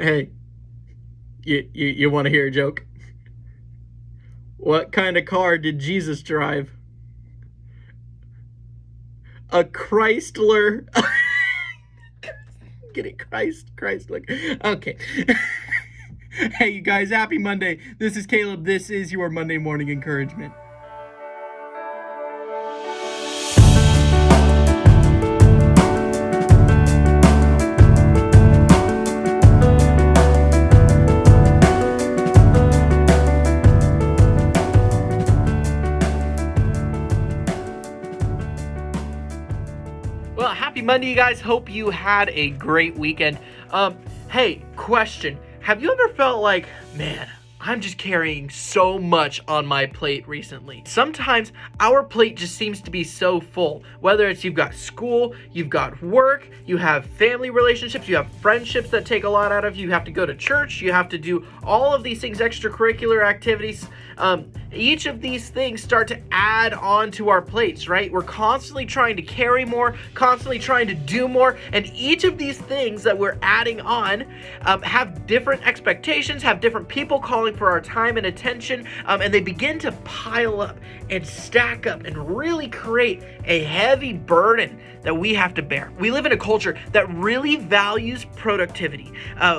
Hey, you want to hear a joke? What kind of car did Jesus drive? A Chrysler. Get it? Chrysler. Okay. Hey, you guys, happy Monday. This is Caleb. This is your Monday morning encouragement. Well, happy Monday, you guys. Hope you had a great weekend. Hey, question. Have you ever felt like, man, I'm just carrying so much on my plate recently? Sometimes our plate just seems to be so full. Whether it's you've got school, you've got work, you have family relationships, you have friendships that take a lot out of you, you have to go to church, you have to do all of these things, extracurricular activities. Each of these things start to add on to our plates, right? We're constantly trying to carry more, constantly trying to do more, and each of these things that we're adding on have different expectations, have different people calling for our time and attention, and they begin to pile up and stack up and really create a heavy burden that we have to bear. We live in a culture that really values productivity,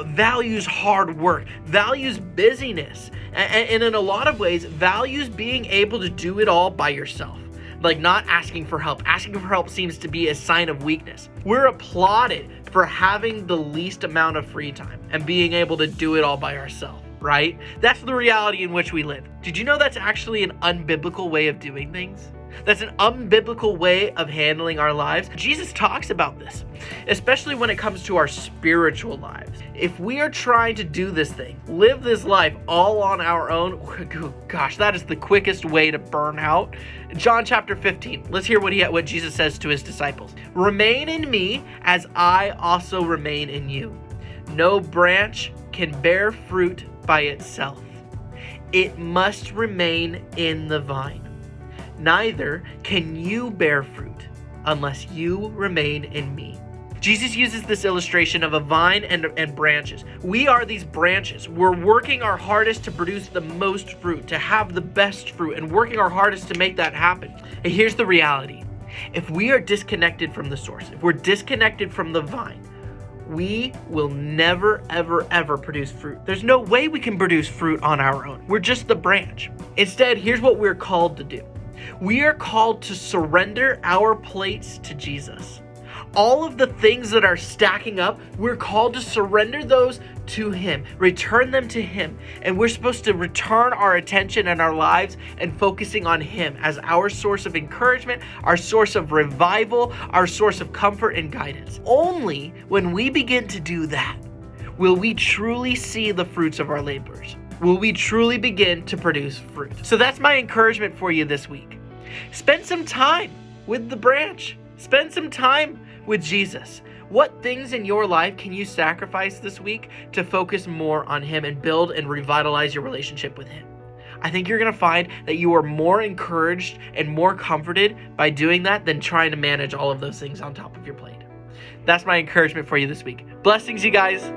values hard work, values busyness, and in a lot of ways values being able to do it all by yourself. Like not asking for help. Asking for help seems to be a sign of weakness. We're applauded for having the least amount of free time and being able to do it all by ourselves, right? That's the reality in which we live. Did you know that's actually an unbiblical way of doing things? That's an unbiblical way of handling our lives. Jesus talks about this, especially when it comes to our spiritual lives. If we are trying to do this thing, live this life all on our own, gosh, that is the quickest way to burn out. John chapter 15, let's hear what Jesus says to his disciples. Remain in me as I also remain in you. No branch can bear fruit by itself. It must remain in the vine. Neither can you bear fruit unless you remain in me. Jesus uses this illustration of a vine and branches. We are these branches. We're working our hardest to produce the most fruit, to have the best fruit, and working our hardest to make that happen. And here's the reality. If we are disconnected from the source, if we're disconnected from the vine, we will never, ever produce fruit. There's no way we can produce fruit on our own. We're just the branch. Instead, here's what we're called to do. We are called to surrender our plates to Jesus. All of the things that are stacking up, we're called to surrender those to Him, return them to Him. And we're supposed to return our attention and our lives and focusing on Him as our source of encouragement, our source of revival, our source of comfort and guidance. Only when we begin to do that will we truly see the fruits of our labors. Will we truly begin to produce fruit? So that's my encouragement for you this week. Spend some time with the branch. Spend some time with Jesus. What things in your life can you sacrifice this week to focus more on Him and build and revitalize your relationship with Him? I think you're going to find that you are more encouraged and more comforted by doing that than trying to manage all of those things on top of your plate. That's my encouragement for you this week. Blessings, you guys.